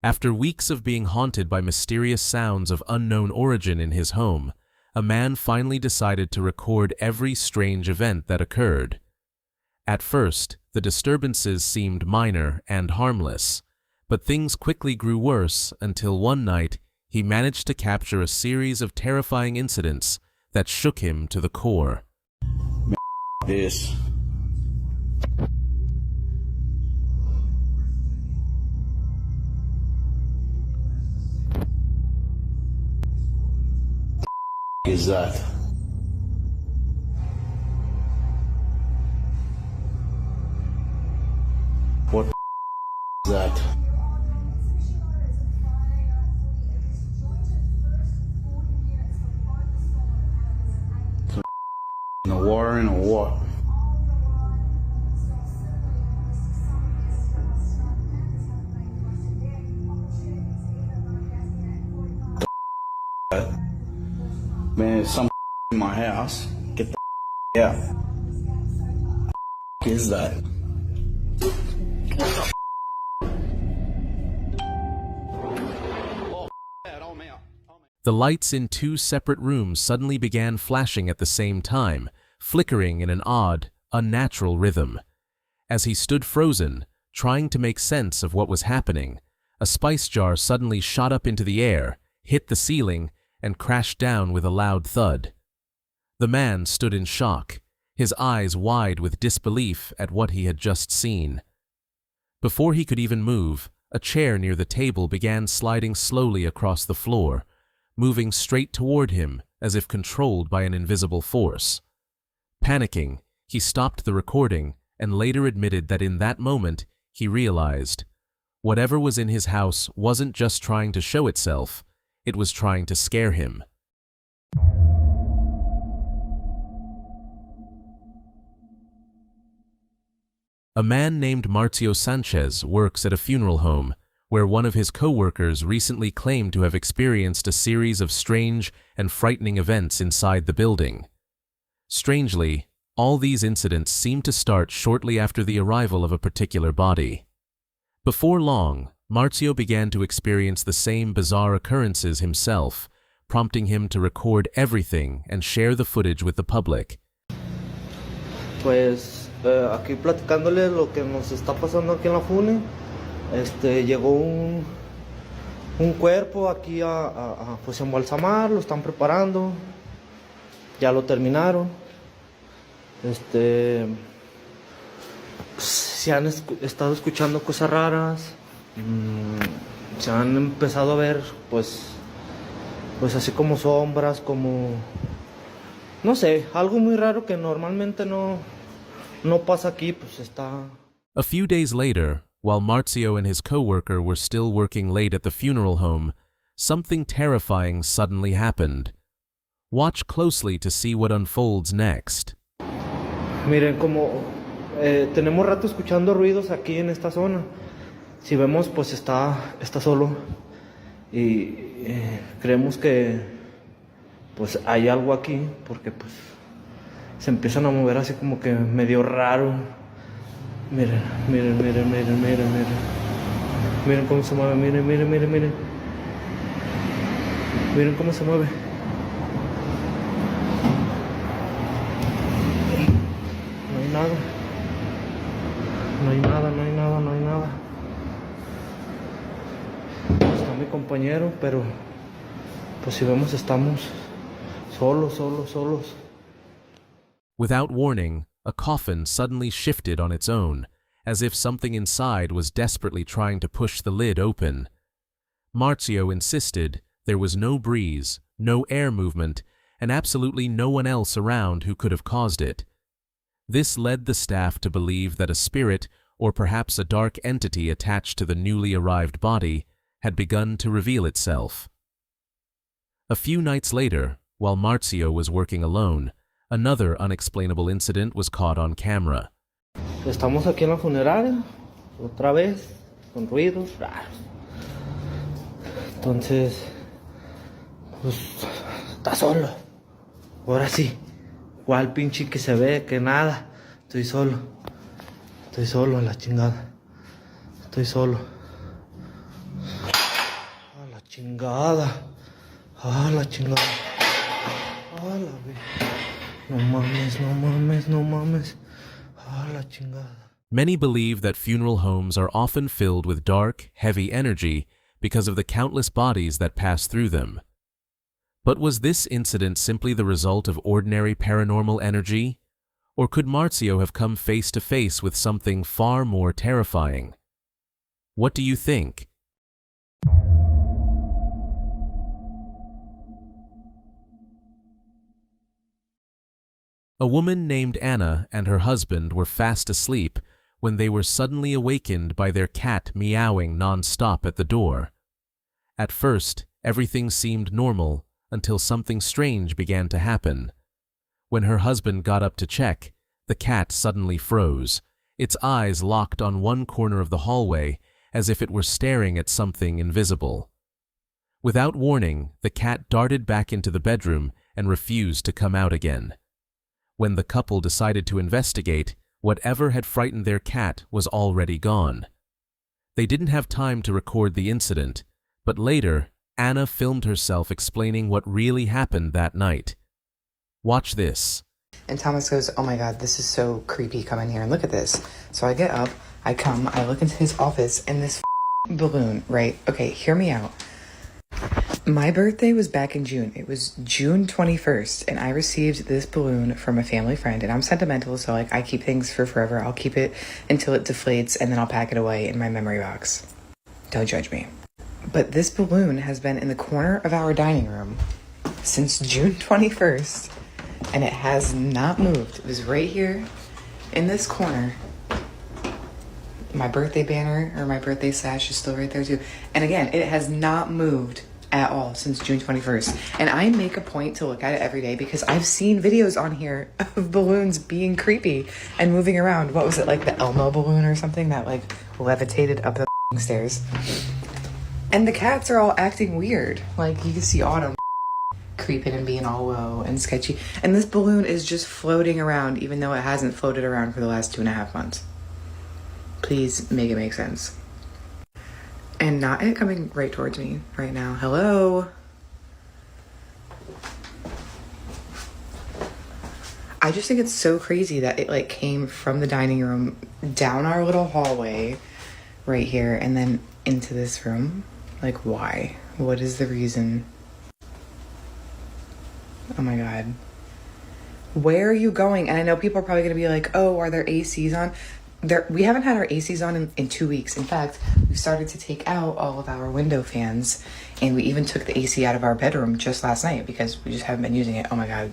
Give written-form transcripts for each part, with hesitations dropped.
After weeks of being haunted by mysterious sounds of unknown origin in his home, a man finally decided to record every strange event that occurred. At first, the disturbances seemed minor and harmless, but things quickly grew worse until one night he managed to capture a series of terrifying incidents that shook him to the core. This. Is that? What is that? In the water and a what? Man, some in my house. Get the out. What is that? The lights in 2 separate rooms suddenly began flashing at the same time, flickering in an odd, unnatural rhythm. As he stood frozen, trying to make sense of what was happening, a spice jar suddenly shot up into the air, hit the ceiling, and crashed down with a loud thud. The man stood in shock, his eyes wide with disbelief at what he had just seen. Before he could even move, a chair near the table began sliding slowly across the floor, moving straight toward him as if controlled by an invisible force. Panicking, he stopped the recording and later admitted that in that moment he realized whatever was in his house wasn't just trying to show itself, it was trying to scare him. A man named Marcio Sanchez works at a funeral home where one of his co-workers recently claimed to have experienced a series of strange and frightening events inside the building. Strangely, all these incidents seemed to start shortly after the arrival of a particular body. Before long, Marcio began to experience the same bizarre occurrences himself, prompting him to record everything and share the footage with the public. Pues aquí platicándole lo que nos está pasando aquí en la FUNE, llegó un cuerpo aquí a pues embalsamar, lo están preparando, ya lo terminaron. Se han estado escuchando cosas raras, se han empezado a ver pues así como sombras, como no sé, algo muy raro que normalmente no pasa aquí, pues está. A few days later, while Marcio and his co-worker were still working late at the funeral home, something terrifying suddenly happened. Watch closely to see what unfolds next. Miren, como tenemos rato escuchando ruidos aquí en esta zona. Si vemos, pues está solo y creemos que pues hay algo aquí, porque pues se empiezan a mover así como que medio raro. Miren, miren, miren, miren, miren, miren. Miren cómo se mueve, miren, miren, miren, miren. Miren cómo se mueve. No hay nada. No hay nada, no hay nada, no hay nada. Está mi compañero, pero pues si vemos estamos solos. Without warning, a coffin suddenly shifted on its own, as if something inside was desperately trying to push the lid open. Marcio insisted there was no breeze, no air movement, and absolutely no one else around who could have caused it. This led the staff to believe that a spirit, or perhaps a dark entity attached to the newly arrived body, had begun to reveal itself. A few nights later, while Marcio was working alone, another unexplainable incident was caught on camera. Estamos aquí en la funeraria, otra vez, con ruidos raros. Entonces, pues, está solo. Ahora sí, ¿cuál pinche que se ve? Que nada. Estoy solo a la chingada. Estoy solo. chingada. Ah, la chingada. Ah, la ve. No mames, no mames, no mames. Ah, la chingada. Many believe that funeral homes are often filled with dark, heavy energy because of the countless bodies that pass through them. But was this incident simply the result of ordinary paranormal energy? Or could Marzio have come face to face with something far more terrifying? What do you think? A woman named Anna and her husband were fast asleep when they were suddenly awakened by their cat meowing non-stop at the door. At first, everything seemed normal until something strange began to happen. When her husband got up to check, the cat suddenly froze, its eyes locked on one corner of the hallway as if it were staring at something invisible. Without warning, the cat darted back into the bedroom and refused to come out again. When the couple decided to investigate, whatever had frightened their cat was already gone. They didn't have time to record the incident, but later, Anna filmed herself explaining what really happened that night. Watch this. And Thomas goes, oh my God, this is so creepy. Come in here and look at this. So I get up, I look into his office, and this balloon, right? Okay, hear me out. My birthday was back in June. It was June 21st, and I received this balloon from a family friend, and I'm sentimental, so like I keep things for forever. I'll keep it until it deflates, and then I'll pack it away in my memory box. Don't judge me. But this balloon has been in the corner of our dining room since June 21st, and it has not moved. It was right here in this corner. My birthday banner or my birthday sash is still right there too. And again, it has not moved at all since June 21st. And I make a point to look at it every day because I've seen videos on here of balloons being creepy and moving around. What was it, like the Elmo balloon or something that like levitated up the stairs? And the cats are all acting weird. Like you can see Autumn creeping and being all low and sketchy. And this balloon is just floating around even though it hasn't floated around for the last 2.5 months. Please make it make sense. And not it coming right towards me right now. Hello? I just think it's so crazy that it like came from the dining room down our little hallway right here and then into this room. Like why? What is the reason? Oh my God. Where are you going? And I know people are probably gonna be like, oh, are there ACs on? We haven't had our ACs on in 2 weeks. In fact, we started to take out all of our window fans, and we even took the AC out of our bedroom just last night because we just haven't been using it. Oh my God.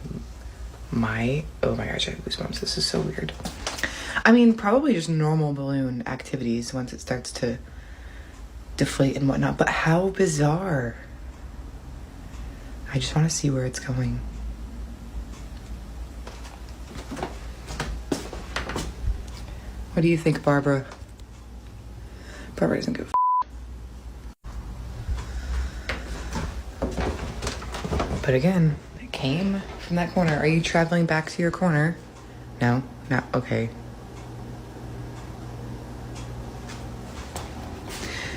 Oh my gosh, I have goosebumps. This is so weird. I mean, probably just normal balloon activities once it starts to deflate and whatnot, but how bizarre. I just want to see where it's going. What do you think, Barbara? Barbara doesn't give a But again, it came from that corner. Are you traveling back to your corner? No? No, okay.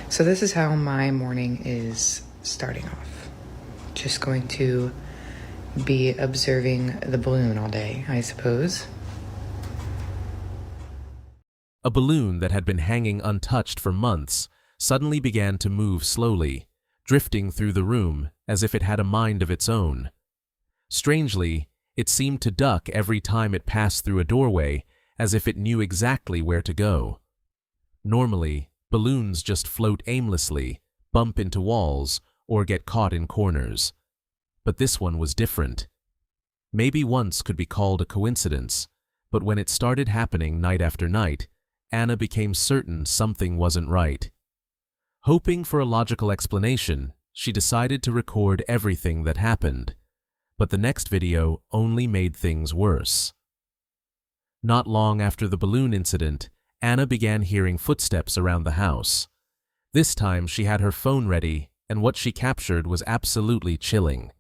So this is how my morning is starting off. Just going to be observing the balloon all day, I suppose. A balloon that had been hanging untouched for months suddenly began to move slowly, drifting through the room as if it had a mind of its own. Strangely, it seemed to duck every time it passed through a doorway as if it knew exactly where to go. Normally, balloons just float aimlessly, bump into walls, or get caught in corners. But this one was different. Maybe once could be called a coincidence, but when it started happening night after night, Anna became certain something wasn't right. Hoping for a logical explanation, she decided to record everything that happened, but the next video only made things worse. Not long after the balloon incident, Anna began hearing footsteps around the house. This time she had her phone ready, and what she captured was absolutely chilling.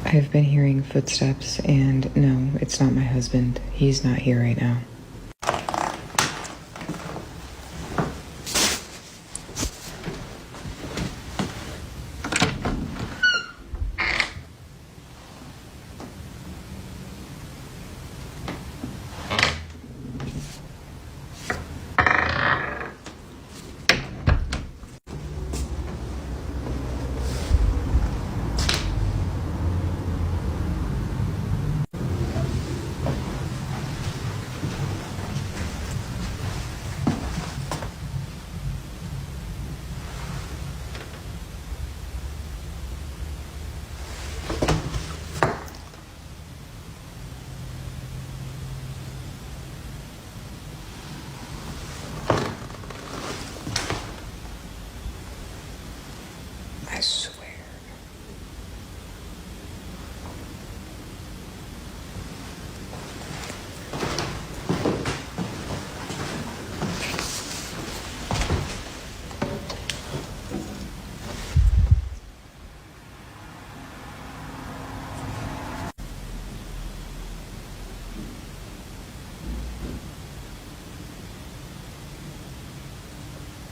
I've been hearing footsteps, and no, it's not my husband. He's not here right now. I swear.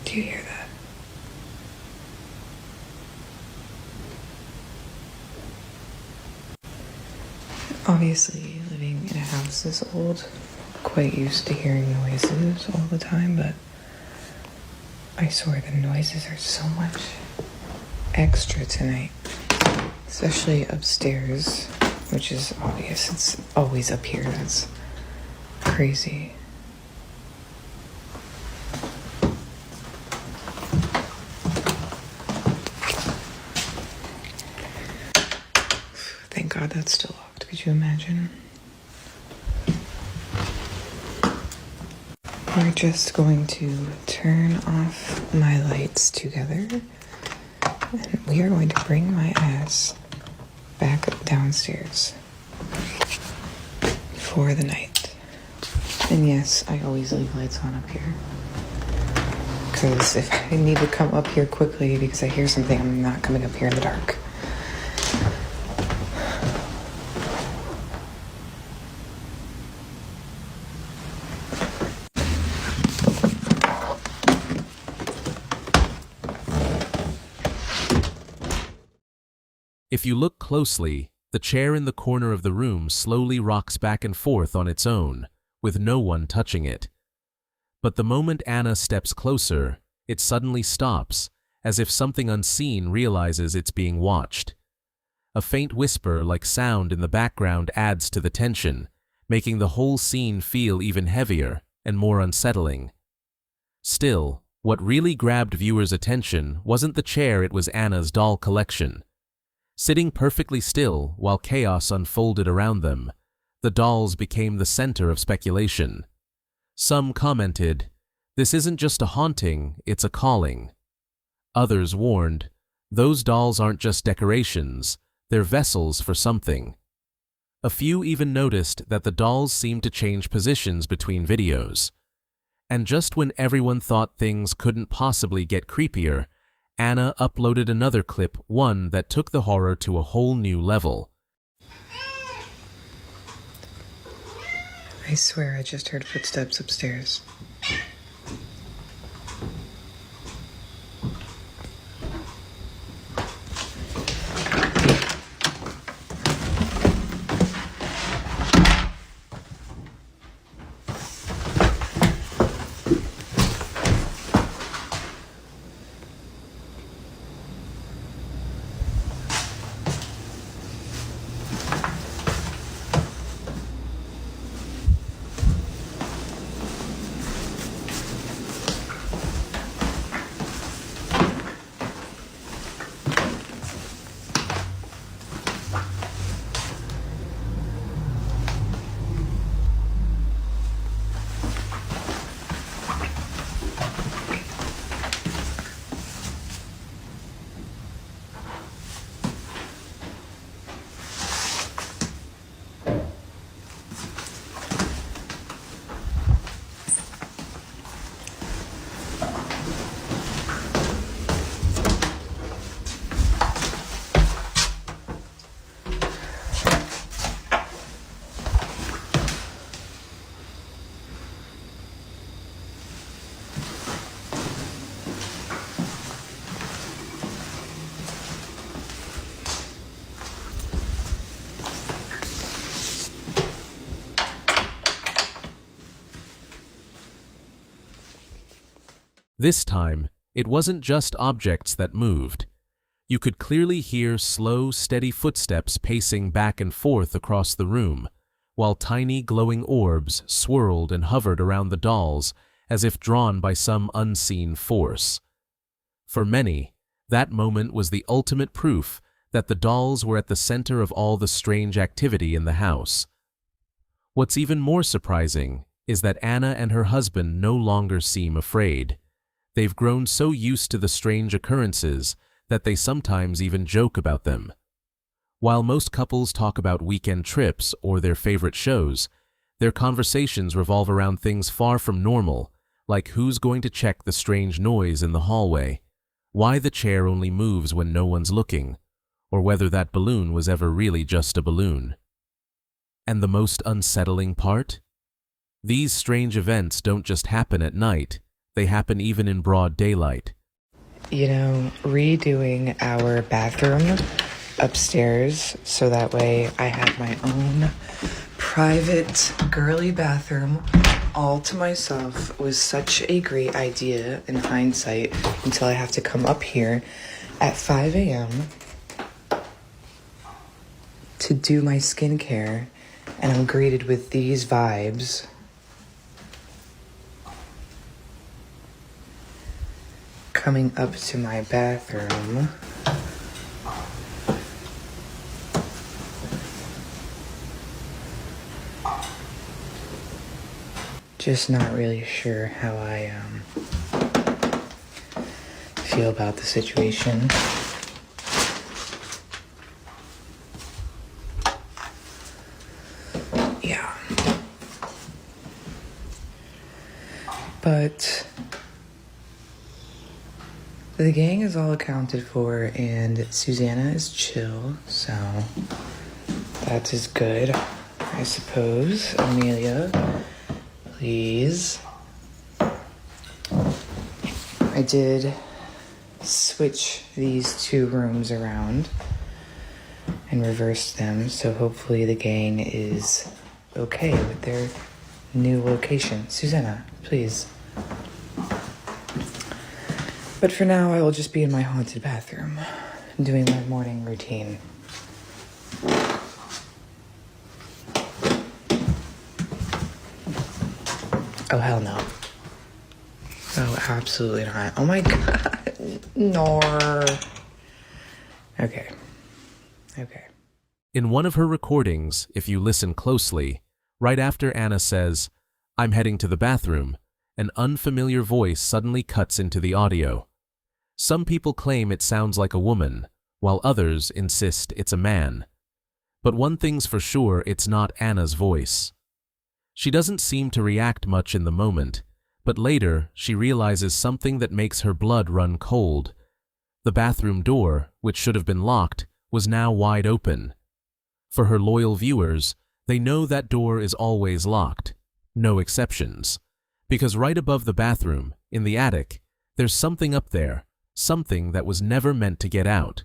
Do you hear that? Obviously, living in a house this old, quite used to hearing noises all the time, but I swear the noises are so much extra tonight. Especially upstairs, which is obvious. It's always up here. That's crazy. Thank God that's still locked. Could you imagine? We're just going to turn off my lights together, and we are going to bring my ass back downstairs for the night. And yes, I always leave lights on up here, because if I need to come up here quickly because I hear something, I'm not coming up here in the dark. If you look closely, the chair in the corner of the room slowly rocks back and forth on its own, with no one touching it. But the moment Anna steps closer, it suddenly stops, as if something unseen realizes it's being watched. A faint whisper like sound in the background adds to the tension, making the whole scene feel even heavier and more unsettling. Still, what really grabbed viewers' attention wasn't the chair, it was Anna's doll collection. Sitting perfectly still while chaos unfolded around them, the dolls became the center of speculation. Some commented, "This isn't just a haunting, it's a calling." Others warned, "Those dolls aren't just decorations, they're vessels for something." A few even noticed that the dolls seemed to change positions between videos. And just when everyone thought things couldn't possibly get creepier, Anna uploaded another clip, one that took the horror to a whole new level. I swear I just heard footsteps upstairs. This time, it wasn't just objects that moved. You could clearly hear slow, steady footsteps pacing back and forth across the room, while tiny glowing orbs swirled and hovered around the dolls as if drawn by some unseen force. For many, that moment was the ultimate proof that the dolls were at the center of all the strange activity in the house. What's even more surprising is that Anna and her husband no longer seem afraid. They've grown so used to the strange occurrences that they sometimes even joke about them. While most couples talk about weekend trips or their favorite shows, their conversations revolve around things far from normal, like who's going to check the strange noise in the hallway, why the chair only moves when no one's looking, or whether that balloon was ever really just a balloon. And the most unsettling part? These strange events don't just happen at night, they happen even in broad daylight. You know, redoing our bathroom upstairs so that way I have my own private girly bathroom all to myself was such a great idea in hindsight until I have to come up here at 5 a.m. to do my skincare, and I'm greeted with these vibes. Coming up to my bathroom. Just not really sure how I feel about the situation. Yeah. But the gang is all accounted for and Susanna is chill, so that is good, I suppose. Amelia, please. I did switch these two rooms around and reverse them, so hopefully the gang is okay with their new location. Susanna, please. But for now, I will just be in my haunted bathroom, doing my morning routine. Oh, hell no. Oh, absolutely not. Oh my god. Nor. Okay. In one of her recordings, if you listen closely, right after Anna says, "I'm heading to the bathroom," an unfamiliar voice suddenly cuts into the audio. Some people claim it sounds like a woman, while others insist it's a man. But one thing's for sure, it's not Anna's voice. She doesn't seem to react much in the moment, but later she realizes something that makes her blood run cold. The bathroom door, which should have been locked, was now wide open. For her loyal viewers, they know that door is always locked, no exceptions. Because right above the bathroom, in the attic, there's something up there, something that was never meant to get out.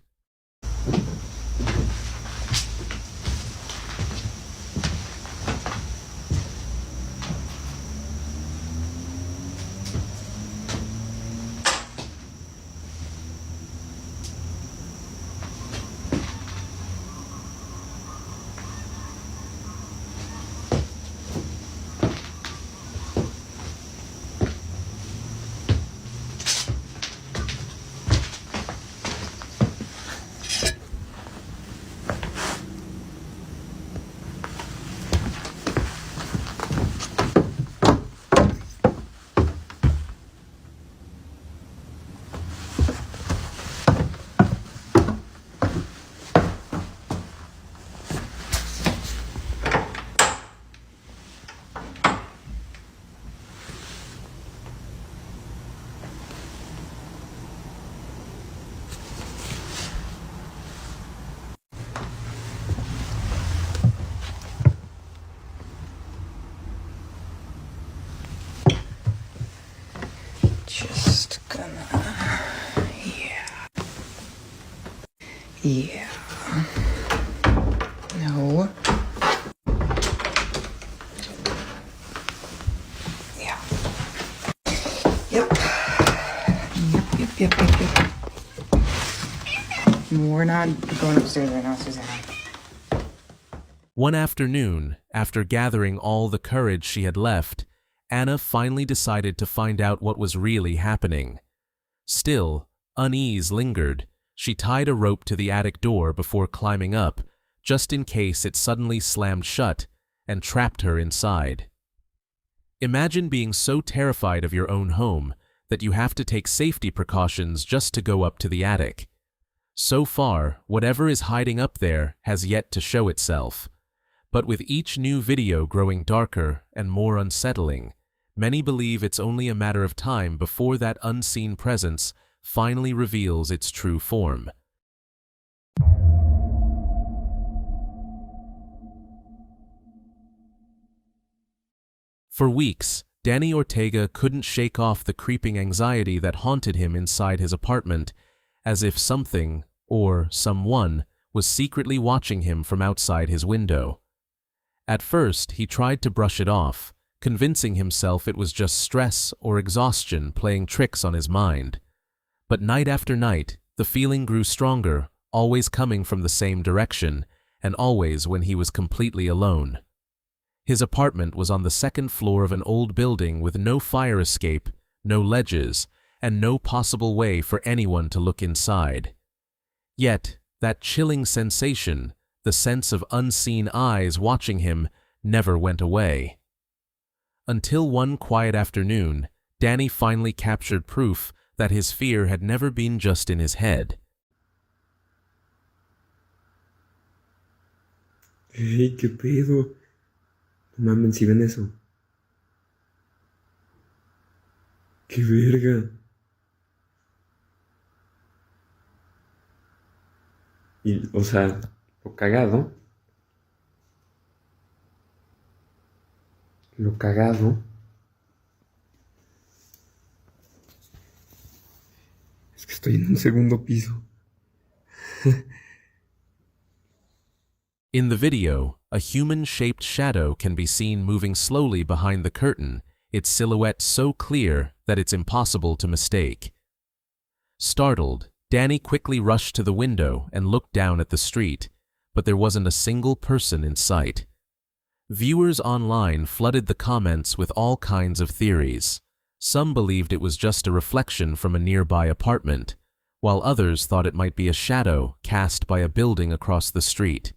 Just gonna... Yeah. No. Yeah. Yep. We're not going upstairs right now, Susanna. One afternoon, after gathering all the courage she had left, Anna finally decided to find out what was really happening. Still, unease lingered. She tied a rope to the attic door before climbing up, just in case it suddenly slammed shut and trapped her inside. Imagine being so terrified of your own home that you have to take safety precautions just to go up to the attic. So far, whatever is hiding up there has yet to show itself. But with each new video growing darker and more unsettling, many believe it's only a matter of time before that unseen presence finally reveals its true form. For weeks, Danny Ortega couldn't shake off the creeping anxiety that haunted him inside his apartment, as if something, or someone, was secretly watching him from outside his window. At first, he tried to brush it off, convincing himself it was just stress or exhaustion playing tricks on his mind. But night after night, the feeling grew stronger, always coming from the same direction, and always when he was completely alone. His apartment was on the second floor of an old building with no fire escape, no ledges, and no possible way for anyone to look inside. Yet, that chilling sensation, the sense of unseen eyes watching him, never went away. Until one quiet afternoon, Danny finally captured proof that his fear had never been just in his head. Hey, ¿qué pedo? No mames, si ven eso. ¡Qué verga! Y, o sea, lo cagado. Lo cagado. Es que estoy en un segundo piso. In the video, a human-shaped shadow can be seen moving slowly behind the curtain, its silhouette so clear that it's impossible to mistake. Startled, Danny quickly rushed to the window and looked down at the street, but there wasn't a single person in sight. Viewers online flooded the comments with all kinds of theories. Some believed it was just a reflection from a nearby apartment, while others thought it might be a shadow cast by a building across the street.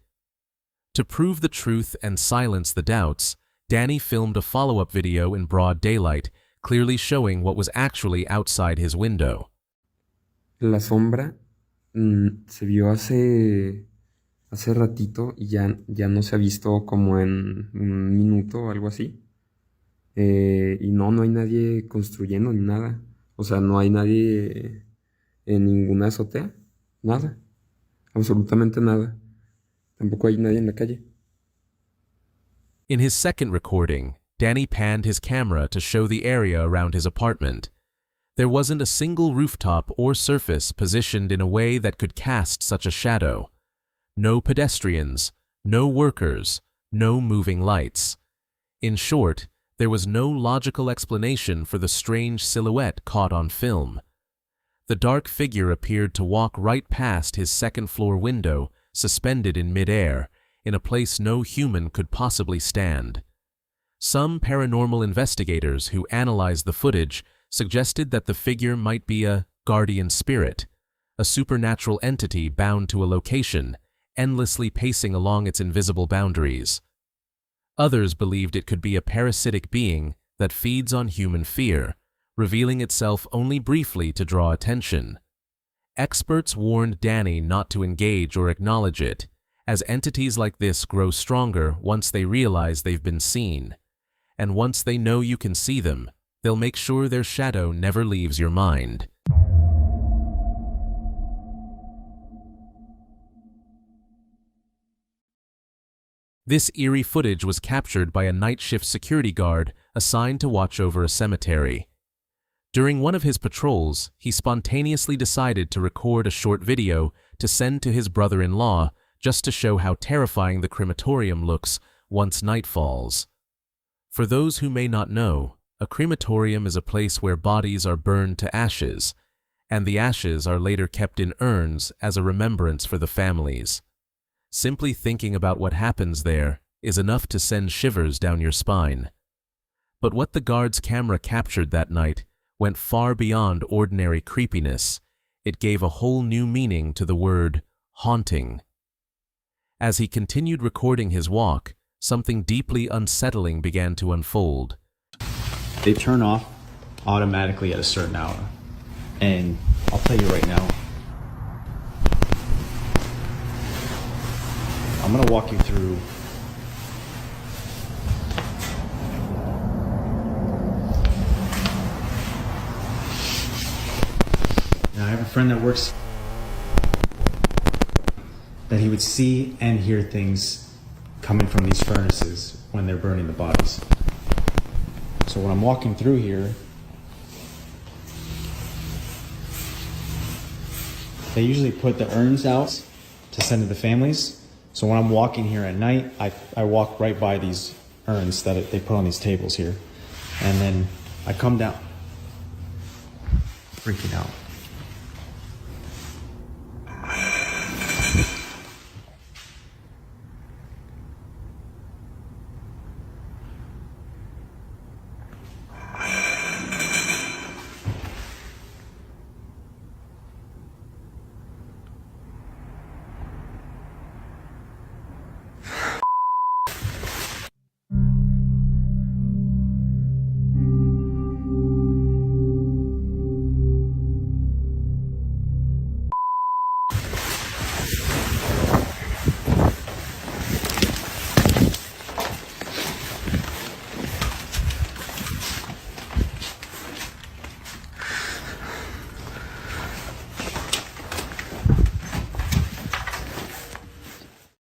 To prove the truth and silence the doubts, Danny filmed a follow-up video in broad daylight, clearly showing what was actually outside his window. La sombra se vio hace ratito y ya no se ha visto como en un minuto o algo así. Y no hay nadie construyendo ni nada. O sea, no hay nadie en ninguna azotea. Nada. Absolutamente nada. Tampoco hay nadie en la calle. In his second recording, Danny panned his camera to show the area around his apartment. There wasn't a single rooftop or surface positioned in a way that could cast such a shadow. No pedestrians, no workers, no moving lights. In short, there was no logical explanation for the strange silhouette caught on film. The dark figure appeared to walk right past his second-floor window, suspended in mid-air, in a place no human could possibly stand. Some paranormal investigators who analyzed the footage suggested that the figure might be a guardian spirit, a supernatural entity bound to a location, endlessly pacing along its invisible boundaries. Others believed it could be a parasitic being that feeds on human fear, revealing itself only briefly to draw attention. Experts warned Danny not to engage or acknowledge it, as entities like this grow stronger once they realize they've been seen. And once they know you can see them, they'll make sure their shadow never leaves your mind. This eerie footage was captured by a night shift security guard assigned to watch over a cemetery. During one of his patrols, he spontaneously decided to record a short video to send to his brother-in-law just to show how terrifying the crematorium looks once night falls. For those who may not know, a crematorium is a place where bodies are burned to ashes, and the ashes are later kept in urns as a remembrance for the families. Simply thinking about what happens there is enough to send shivers down your spine. But what the guard's camera captured that night went far beyond ordinary creepiness. It gave a whole new meaning to the word haunting. As he continued recording his walk, something deeply unsettling began to unfold. They turn off automatically at a certain hour. And I'll tell you right now, I'm gonna walk you through now. I have a friend that works that he would see and hear things coming from these furnaces when they're burning the bodies. So when I'm walking through here, they usually put the urns out to send to the families. So when I'm walking here at night, I walk right by these urns that they put on these tables here. And then I come down, freaking out.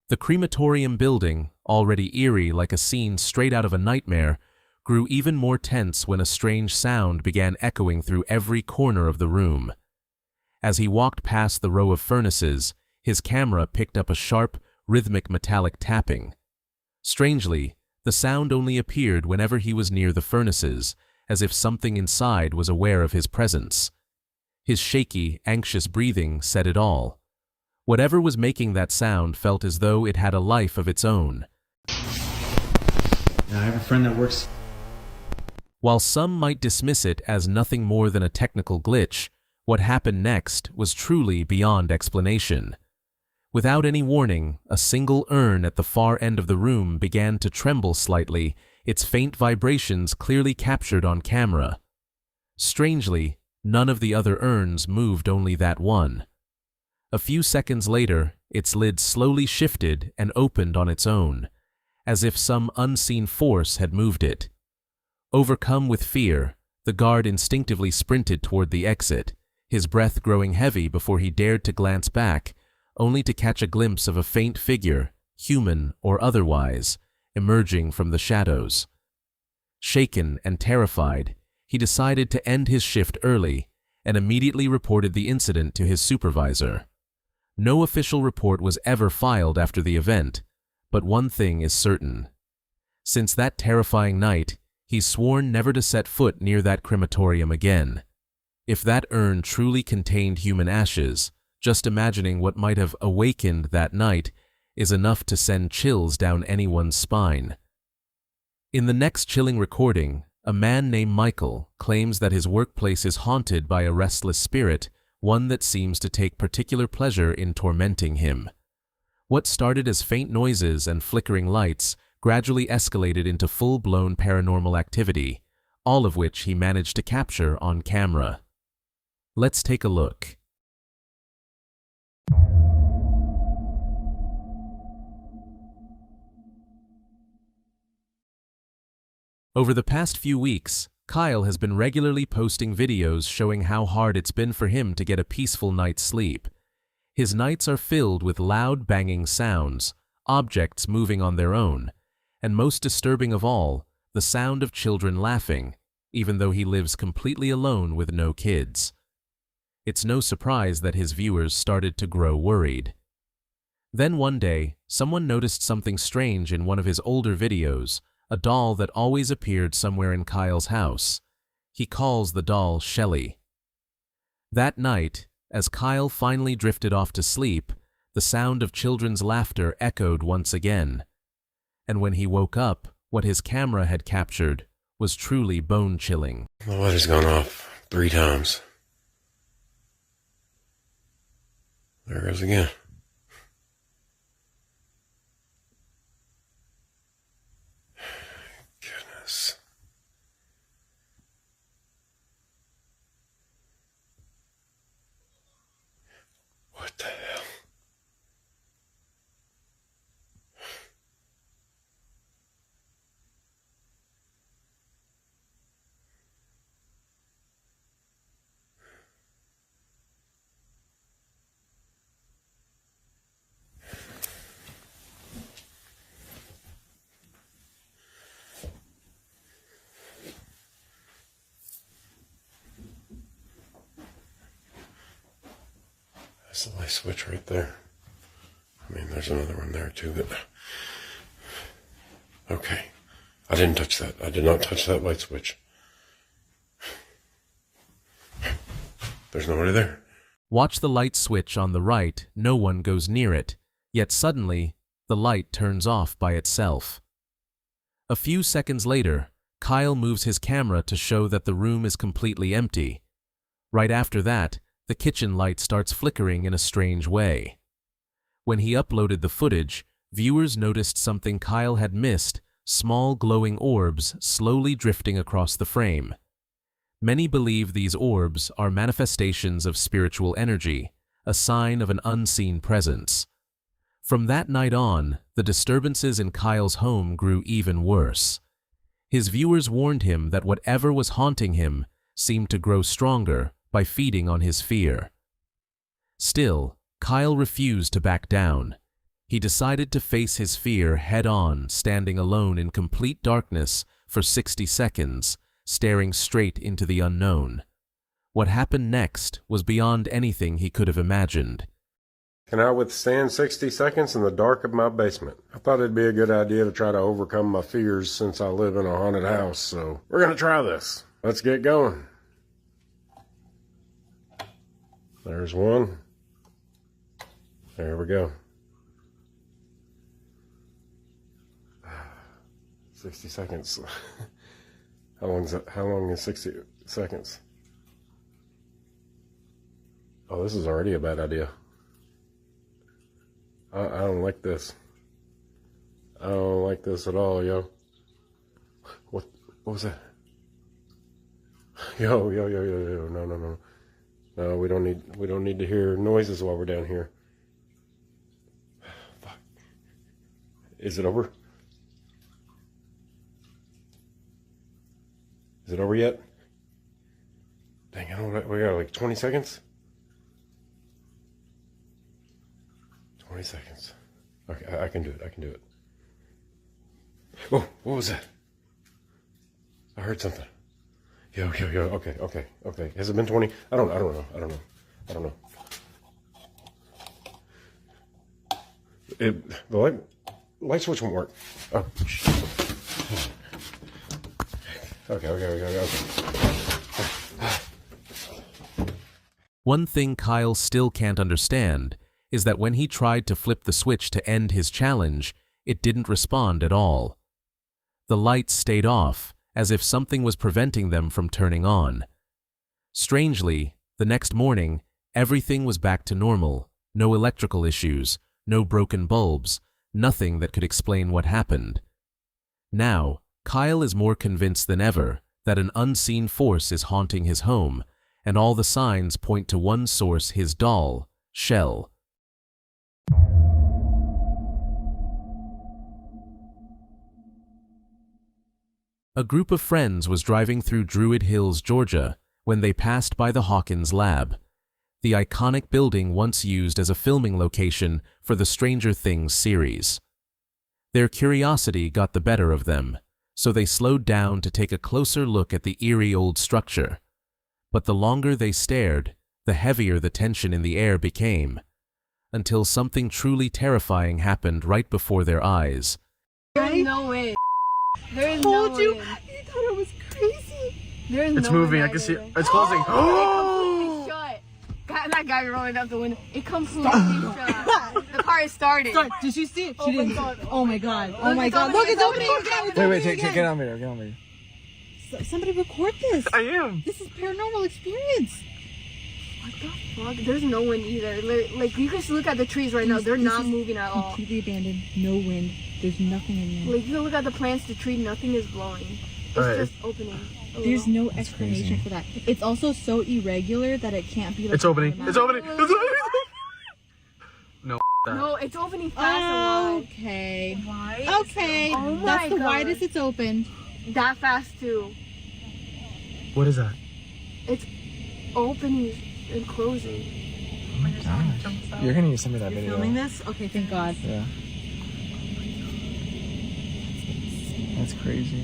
The crematorium building, already eerie like a scene straight out of a nightmare, grew even more tense when a strange sound began echoing through every corner of the room. As he walked past the row of furnaces, his camera picked up a sharp, rhythmic metallic tapping. Strangely, the sound only appeared whenever he was near the furnaces, as if something inside was aware of his presence. His shaky, anxious breathing said it all. Whatever was making that sound felt as though it had a life of its own. Now I have a friend that works. While some might dismiss it as nothing more than a technical glitch, what happened next was truly beyond explanation. Without any warning, a single urn at the far end of the room began to tremble slightly, its faint vibrations clearly captured on camera. Strangely, none of the other urns moved, only that one. A few seconds later, its lid slowly shifted and opened on its own, as if some unseen force had moved it. Overcome with fear, the guard instinctively sprinted toward the exit, his breath growing heavy before he dared to glance back, only to catch a glimpse of a faint figure, human or otherwise, emerging from the shadows. Shaken and terrified, he decided to end his shift early and immediately reported the incident to his supervisor. No official report was ever filed after the event, but one thing is certain. Since that terrifying night, he's sworn never to set foot near that crematorium again. If that urn truly contained human ashes, just imagining what might have awakened that night is enough to send chills down anyone's spine. In the next chilling recording, a man named Michael claims that his workplace is haunted by a restless spirit, one that seems to take particular pleasure in tormenting him. What started as faint noises and flickering lights gradually escalated into full-blown paranormal activity, all of which he managed to capture on camera. Let's take a look. Over the past few weeks, Kyle has been regularly posting videos showing how hard it's been for him to get a peaceful night's sleep. His nights are filled with loud banging sounds, objects moving on their own, and most disturbing of all, the sound of children laughing, even though he lives completely alone with no kids. It's no surprise that his viewers started to grow worried. Then one day, someone noticed something strange in one of his older videos, a doll that always appeared somewhere in Kyle's house. He calls the doll Shelly. That night, as Kyle finally drifted off to sleep, the sound of children's laughter echoed once again. And when he woke up, what his camera had captured was truly bone-chilling. The light has gone off 3 times. There it goes again. Goodness. What the hell? That's the light switch right there. I mean, there's another one there too, but... Okay. I didn't touch that. I did not touch that light switch. There's nobody there. Watch the light switch on the right, no one goes near it, yet suddenly, the light turns off by itself. A few seconds later, Kyle moves his camera to show that the room is completely empty. Right after that, the kitchen light starts flickering in a strange way. When he uploaded the footage, viewers noticed something Kyle had missed, small glowing orbs slowly drifting across the frame. Many believe these orbs are manifestations of spiritual energy, a sign of an unseen presence. From that night on, the disturbances in Kyle's home grew even worse. His viewers warned him that whatever was haunting him seemed to grow stronger by feeding on his fear. Still, Kyle refused to back down. He decided to face his fear head-on, standing alone in complete darkness for 60 seconds, staring straight into the unknown. What happened next was beyond anything he could have imagined. Can I withstand 60 seconds in the dark of my basement? I thought it'd be a good idea to try to overcome my fears since I live in a haunted house, so we're gonna try this. Let's get going. There's one. There we go. 60 seconds. How long is 60 seconds? Oh, this is already a bad idea. I don't like this. I don't like this at all, yo. What was that? Yo, no. No, we don't need to hear noises while we're down here. Fuck. Is it over? Is it over yet? Dang, I don't know. We got like 20 seconds? 20 seconds. Okay, I can do it. Oh, what was that? I heard something. Yo. Okay. Has it been 20? I don't know. The light switch won't work. Oh, shit. Okay. One thing Kyle still can't understand is that when he tried to flip the switch to end his challenge, it didn't respond at all. The lights stayed off, as if something was preventing them from turning on. Strangely, the next morning, everything was back to normal. No electrical issues, no broken bulbs, nothing that could explain what happened. Now, Kyle is more convinced than ever that an unseen force is haunting his home, and all the signs point to one source: his doll, Shell. A group of friends was driving through Druid Hills, Georgia, when they passed by the Hawkins lab, the iconic building once used as a filming location for the Stranger Things series. Their curiosity got the better of them, so they slowed down to take a closer look at the eerie old structure. But the longer they stared, the heavier the tension in the air became, until something truly terrifying happened right before their eyes. There's no way. There is no way. I thought it was crazy. There's It's moving. I can see it. It's closing. It's completely shut. That guy rolling up the window. It completely shut. The car is started. Did she see it? She Oh my didn't. God. Oh my god. Oh Look, my it's god. opening, Look, it's opening it's again. opening. Wait, get on video, get on video. Somebody record this. I am. This is paranormal experience. What the fuck? There's no wind either. Like you can look at the trees right now. They're not moving at all. Completely abandoned. No wind. There's nothing in there. Like you can look at the plants, the tree, nothing is blowing. It's Alright. just opening. There's no explanation for that. It's also so irregular that it can't be like. It's opening. automatic. It's opening. It's opening. No. No, it's opening fast. Okay. Why? Okay. Oh my That's the God. widest it's opened. That fast too. What is that? It's opening and closing. You're gonna need to send me that You're video. filming this? Okay, thank God. Yeah. That's crazy.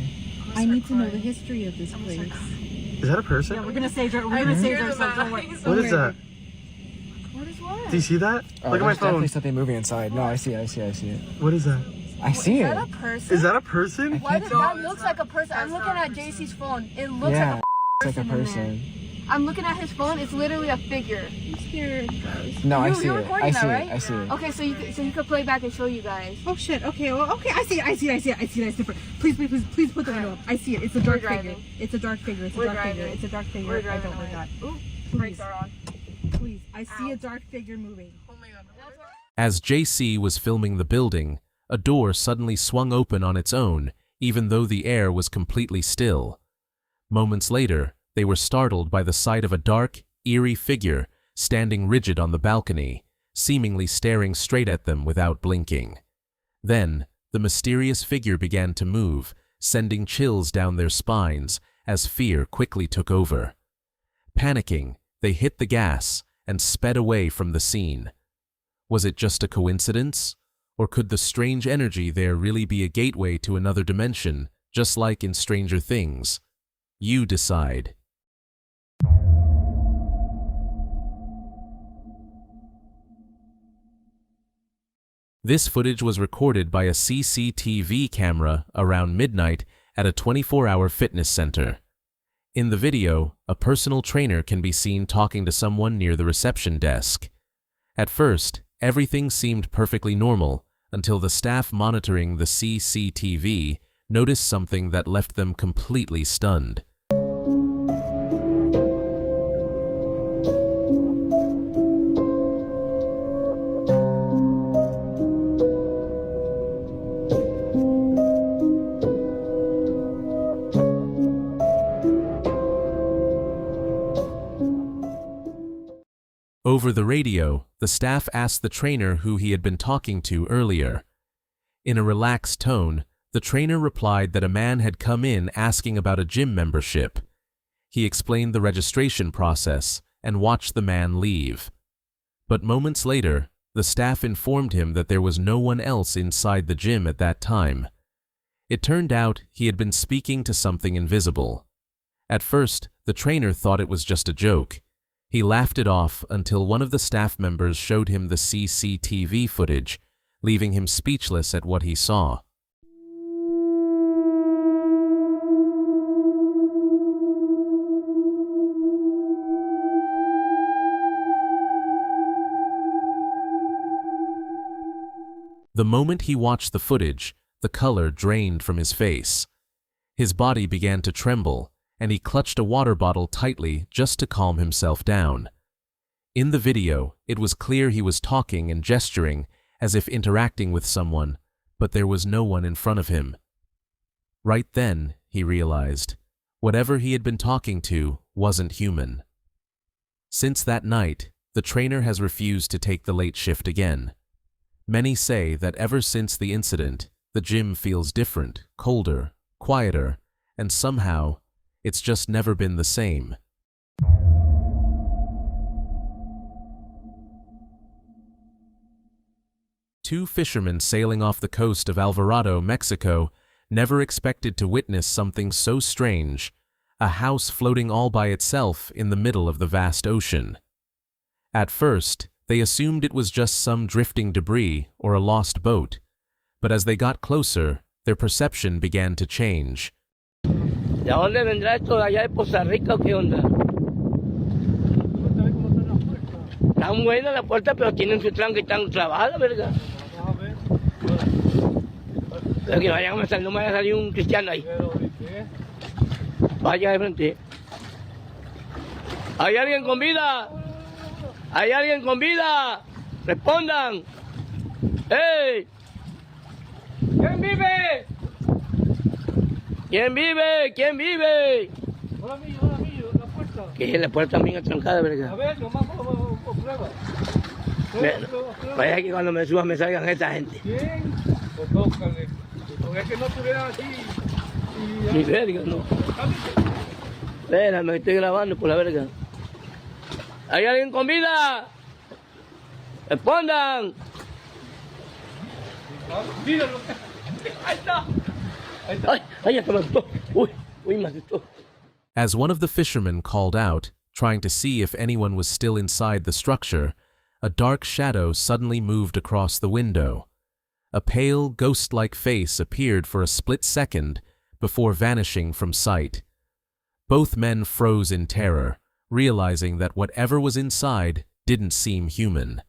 I need to know the history of this place. Is that a person? We're gonna save ourselves. Don't worry. What is that? What is what? Do you see that? Look at my phone. Definitely something moving inside. No, I see it. What is that? I see Is it. that a person? Is that a person? Why does that looks like a person? I'm looking at JC's phone. It looks Yeah, like it's like a person. in there. I'm looking at his phone. It's literally a figure. I'm scared, guys. No, I You- see you're it. recording I that, see right? it. I see it. Okay, so you could play back and show you guys. Oh shit. Okay. Well, okay. I see it. It's different. Please put the window up. I see it. It's a dark figure. driving. It's a dark figure. It's a We're dark figure. driving. It's a dark figure. We're I driving don't like away. that. Ooh, Please. brakes are on. Please. I see a dark figure moving. Oh my God. As JC was filming the building, a door suddenly swung open on its own, even though the air was completely still. Moments later, they were startled by the sight of a dark, eerie figure standing rigid on the balcony, seemingly staring straight at them without blinking. Then, the mysterious figure began to move, sending chills down their spines as fear quickly took over. Panicking, they hit the gas and sped away from the scene. Was it just a coincidence? Or could the strange energy there really be a gateway to another dimension, just like in Stranger Things? You decide. This footage was recorded by a CCTV camera around midnight at a 24-hour fitness center. In the video, a personal trainer can be seen talking to someone near the reception desk. At first, everything seemed perfectly normal until the staff monitoring the CCTV noticed something that left them completely stunned. Over the radio, the staff asked the trainer who he had been talking to earlier. In a relaxed tone, the trainer replied that a man had come in asking about a gym membership. He explained the registration process and watched the man leave. But moments later, the staff informed him that there was no one else inside the gym at that time. It turned out he had been speaking to something invisible. At first, the trainer thought it was just a joke. He laughed it off until one of the staff members showed him the CCTV footage, leaving him speechless at what he saw. The moment he watched the footage, the color drained from his face. His body began to tremble, and he clutched a water bottle tightly just to calm himself down. In the video, it was clear he was talking and gesturing as if interacting with someone, but there was no one in front of him. Right then, he realized, whatever he had been talking to wasn't human. Since that night, the trainer has refused to take the late shift again. Many say that ever since the incident, the gym feels different, colder, quieter, and somehow, it's just never been the same. Two fishermen sailing off the coast of Alvarado, Mexico, never expected to witness something so strange, a house floating all by itself in the middle of the vast ocean. At first, they assumed it was just some drifting debris or a lost boat, but as they got closer, their perception began to change. ¿De dónde vendrá esto? ¿De allá de Poza Rica o qué onda? Tan buena la puerta, pero tienen su tranca y están clavadas, verga. Pero que vayan a pasar, no me vaya a salir un cristiano ahí. Vaya de frente. ¿Hay alguien con vida? ¿Hay alguien con vida? Respondan. ¡Ey! ¿Quién vive? ¿Quién vive? ¿Quién vive? Hola, la puerta. Que la puerta también trancada, ¿verdad? A ver, nomás prueba. Vaya que cuando me suba me salgan esta gente. ¿Quién? Pues tócale. Porque es que no estuvieran aquí. Ni verga, no. Espérame, estoy grabando por la verga. ¿Hay alguien con vida? ¡Respondan! Míralo. Ahí está. Ay, hasta me asustó. Uy, me asustó. As one of the fishermen called out, trying to see if anyone was still inside the structure, a dark shadow suddenly moved across the window. A pale, ghost-like face appeared for a split second before vanishing from sight. Both men froze in terror, realizing that whatever was inside didn't seem human.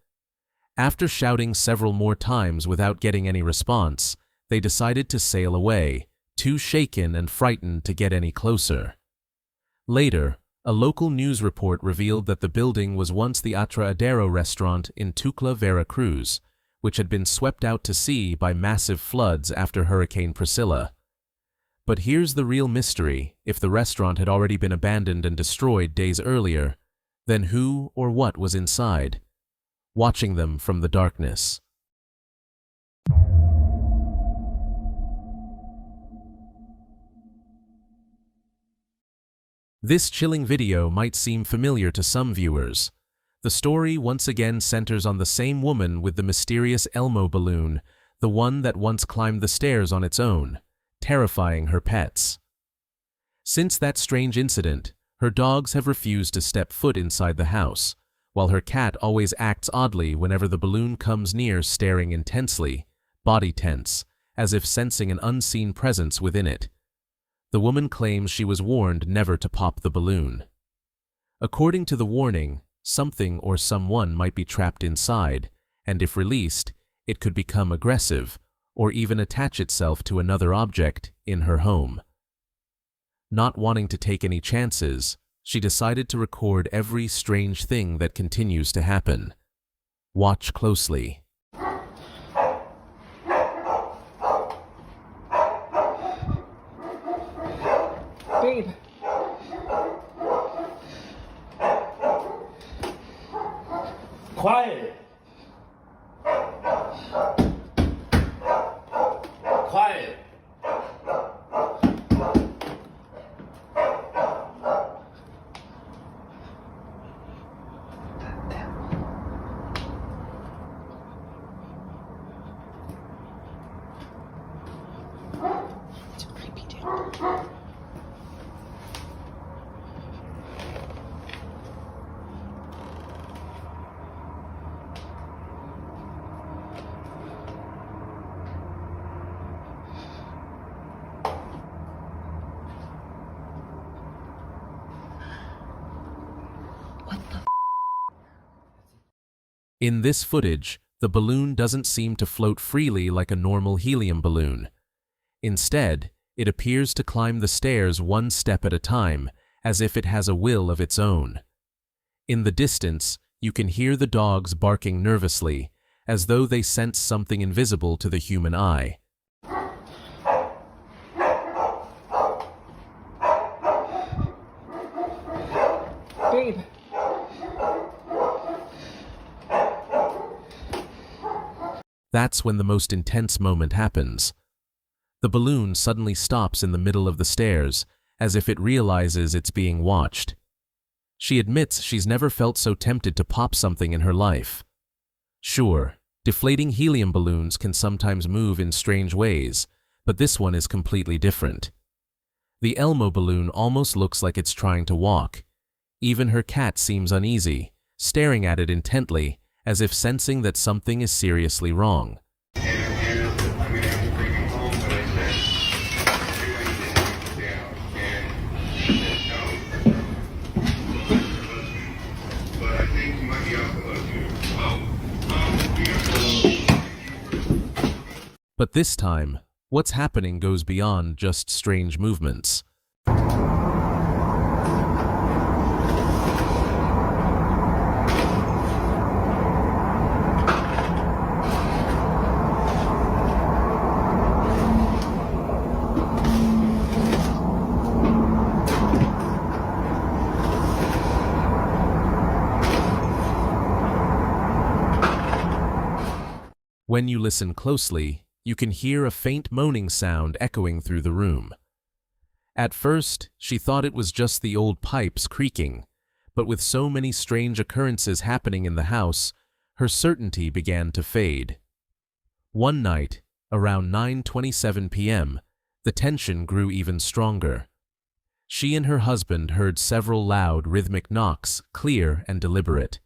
After shouting several more times without getting any response, they decided to sail away, too shaken and frightened to get any closer. Later, a local news report revealed that the building was once the Atraadero restaurant in Tuxtla, Veracruz, which had been swept out to sea by massive floods after Hurricane Priscilla. But here's the real mystery: if the restaurant had already been abandoned and destroyed days earlier, then who or what was inside, watching them from the darkness? This chilling video might seem familiar to some viewers. The story once again centers on the same woman with the mysterious Elmo balloon, the one that once climbed the stairs on its own, terrifying her pets. Since that strange incident, her dogs have refused to step foot inside the house, while her cat always acts oddly whenever the balloon comes near, staring intensely, body tense, as if sensing an unseen presence within it. The woman claims she was warned never to pop the balloon. According to the warning, something or someone might be trapped inside, and if released, it could become aggressive or even attach itself to another object in her home. Not wanting to take any chances, she decided to record every strange thing that continues to happen. Watch closely. Babe. Quiet. Quiet. It's creepy, dude. In this footage, the balloon doesn't seem to float freely like a normal helium balloon. Instead, it appears to climb the stairs one step at a time, as if it has a will of its own. In the distance, you can hear the dogs barking nervously, as though they sense something invisible to the human eye. Babe. That's when the most intense moment happens. The balloon suddenly stops in the middle of the stairs, as if it realizes it's being watched. She admits she's never felt so tempted to pop something in her life. Sure, deflating helium balloons can sometimes move in strange ways, but this one is completely different. The Elmo balloon almost looks like it's trying to walk. Even her cat seems uneasy, staring at it intently, as if sensing that something is seriously wrong. But this time, what's happening goes beyond just strange movements. When you listen closely, you can hear a faint moaning sound echoing through the room. At first, she thought it was just the old pipes creaking, but with so many strange occurrences happening in the house, her certainty began to fade. One night, around 9:27 p.m., the tension grew even stronger. She and her husband heard several loud, rhythmic knocks, clear and deliberate.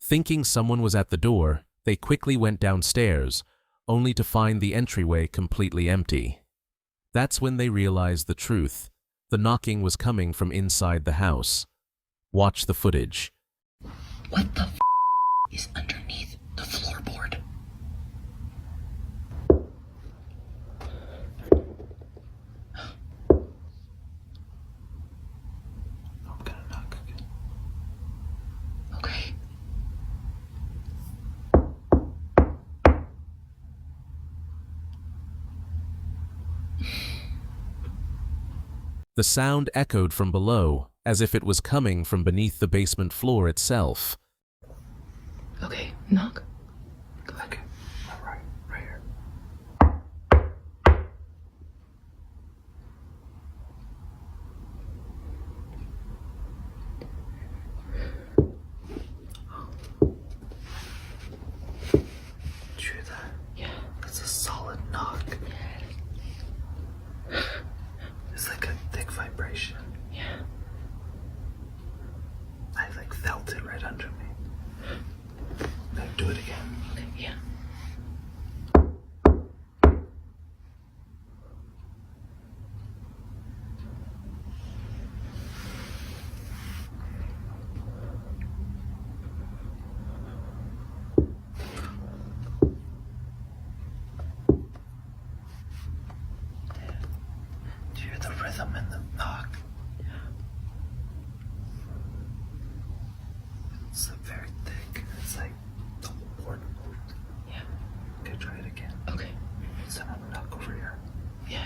Thinking someone was at the door, they quickly went downstairs, only to find the entryway completely empty. That's when they realized the truth. The knocking was coming from inside the house. Watch the footage. What the is underneath the floorboard? I'm gonna knock again. Okay. The sound echoed from below, as if it was coming from beneath the basement floor itself. Okay, knock. Go back. Right here. Did you hear that? Yeah. That's a solid knock. It's like a thick vibration. Yeah. I felt it right under me. Do it again. Okay, yeah. Do you hear the rhythm in the knock? It's very thick. It's like the whole board moved. Yeah. Okay, try it again. Okay. Send a knock over here. Yeah.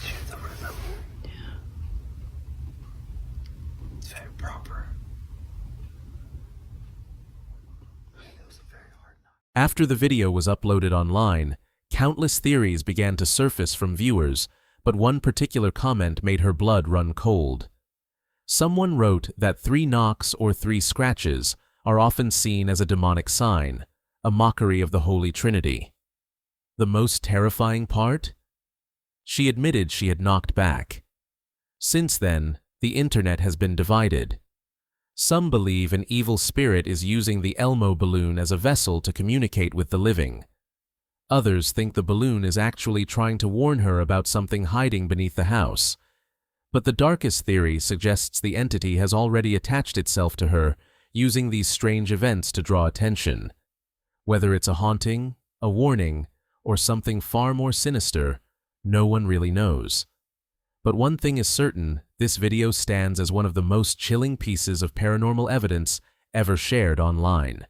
Do you hear the rhythm? Yeah. It's very proper. It was a very hard knock. After the video was uploaded online, countless theories began to surface from viewers, but one particular comment made her blood run cold. Someone wrote that 3 knocks or 3 scratches are often seen as a demonic sign, a mockery of the Holy Trinity. The most terrifying part? She admitted she had knocked back. Since then, the internet has been divided. Some believe an evil spirit is using the Elmo balloon as a vessel to communicate with the living. Others think the balloon is actually trying to warn her about something hiding beneath the house. But the darkest theory suggests the entity has already attached itself to her, using these strange events to draw attention. Whether it's a haunting, a warning, or something far more sinister, no one really knows. But one thing is certain, this video stands as one of the most chilling pieces of paranormal evidence ever shared online.